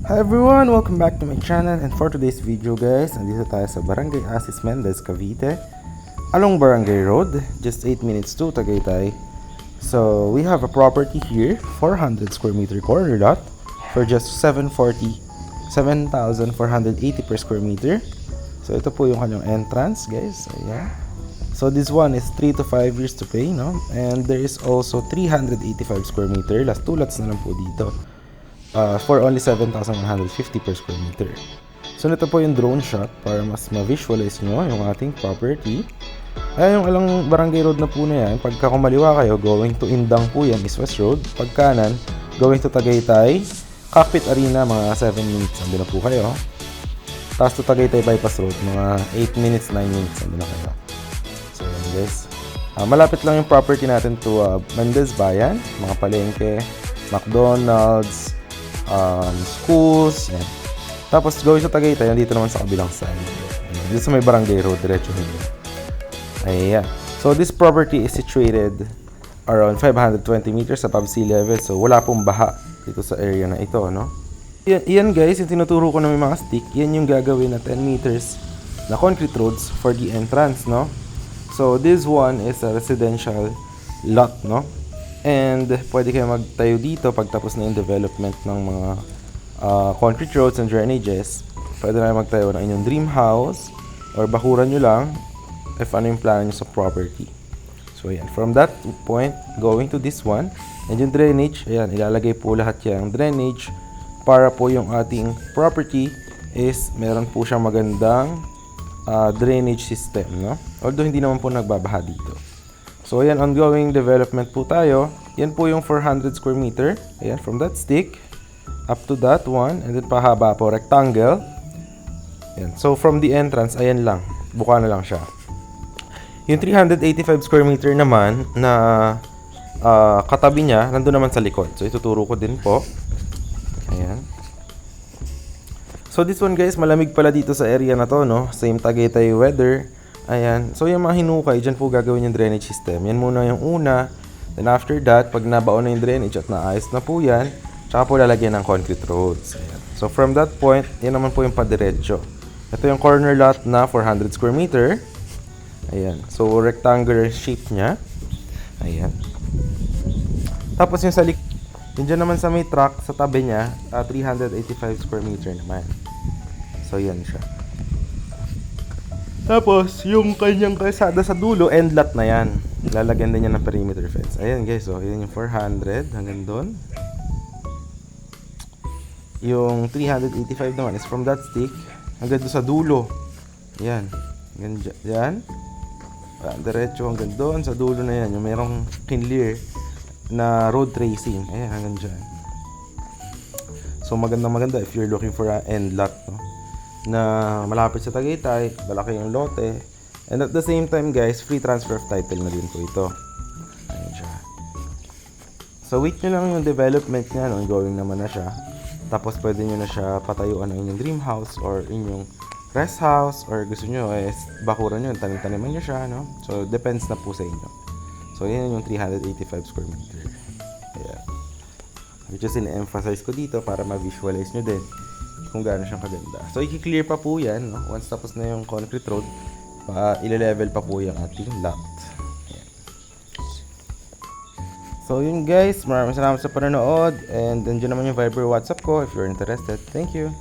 Hi everyone! Welcome back to my channel, and for today's video guys, nandito tayo sa Barangay Asis Mendez, Cavite, along Barangay Road, just 8 minutes to Tagaytay. So we have a property here, 400 square meter corner lot for just 7,480 per square meter. So ito po yung kanyang entrance guys. Ayan. So this one is 3 to 5 years to pay, no? And there is also 385 square meter. Last two lots na lang po dito. For only 7,150 per square meter. So ito po yung drone shot para mas ma-visualize nyo yung ating property. Ayan yung alang Barangay Road na po na yan. Pagka kumaliwa kayo, going to Indang po yan is West Road. Pag kanan, going to Tagaytay, Cockpit Arena, mga 7 minutes. Andun na po kayo. Tapos to Tagaytay Bypass Road, mga 8 minutes, 9 minutes. Andun na kayo. So yan guys. Malapit lang yung property natin to Mendez Bayan, mga palengke, McDonald's, schools, yan. Tapos going sa Tagaytay, dito naman sa kabilang side. Dito sa may Barangay Road, diretso hindi. Ayan. So this property is situated around 520 meters above sea level. So wala pong baha dito sa area na ito, no? Yan guys, yung tinuturo ko na may mga stick, yan yung gagawin na 10 meters na concrete roads for the entrance, no? So this one is a residential lot, no? And pwede kayo magtayo dito pagtapos na yung development ng mga concrete roads and drainages. Pwede na magtayo ng inyong dream house or bakuran nyo lang if ano yung plano nyo sa property. So ayan, from that point going to this one, and yung drainage, ayan, ilalagay po lahat yung drainage para po yung ating property is meron po siyang magandang drainage system, no? Although hindi naman po nagbabaha dito. So ayan, ongoing development po tayo. Yan po yung 400 square meter. Ayan, from that stick up to that one, and then pahaba po, rectangle. Ayan. So from the entrance, ayan lang, buka na lang siya. Yung 385 square meter naman na katabi niya, nandun naman sa likod. So ituturo ko din po. Ayan. So this one guys, malamig pala dito sa area na to, no? Same Tagaytay weather. Ayan. So yung mga hinukay, dyan po gagawin yung drainage system. Yan muna yung una. Then after that, pag nabaon na yung drainage at naayos na po yan, tsaka po lalagyan ng concrete roads. Ayan. So from that point, yan naman po yung padiretso. Ito yung corner lot na 400 square meter. Ayan. So rectangular shape niya. Ayan. Tapos yung sa yun dyan naman sa may truck, sa tabi niya, 385 square meter naman. So yan siya. Tapos, yung kanyang kalsada sa dulo, end lot na yan. Lalagyan din niya ng perimeter fence. Ayan guys, so yun yung 400 hanggang doon. Yung 385 naman is from that stick hanggang doon sa dulo. Ayan. Hanggang dyan. Diretso hanggang doon sa dulo na yan. Yung merong clear na road tracing. Ayan, hanggang dyan. So maganda if you're looking for an end lot, no? Na malapit sa Tagaytay, malaki yung lote, and at the same time guys, free transfer of title na din po ito. Ayan siya. So wait nyo lang yung development niya, no? Going naman na siya. Tapos pwede nyo na siya patayuan ng inyong dream house or inyong rest house, or gusto nyo bakuran nyo, tanim-taniman nyo siya, no? So depends na po sa inyo. So yan yung 385 square meter. Ayan. Which is in-emphasize ko dito para ma-visualize nyo din kung gaano siyang kaganda. So, i-clear pa po yan, no? Once tapos na yung concrete road, ile-level pa po yung ating lot. Ayan. So, yun guys. Maraming salamat sa panonood. And nandiyan naman yung Viber WhatsApp ko if you're interested. Thank you.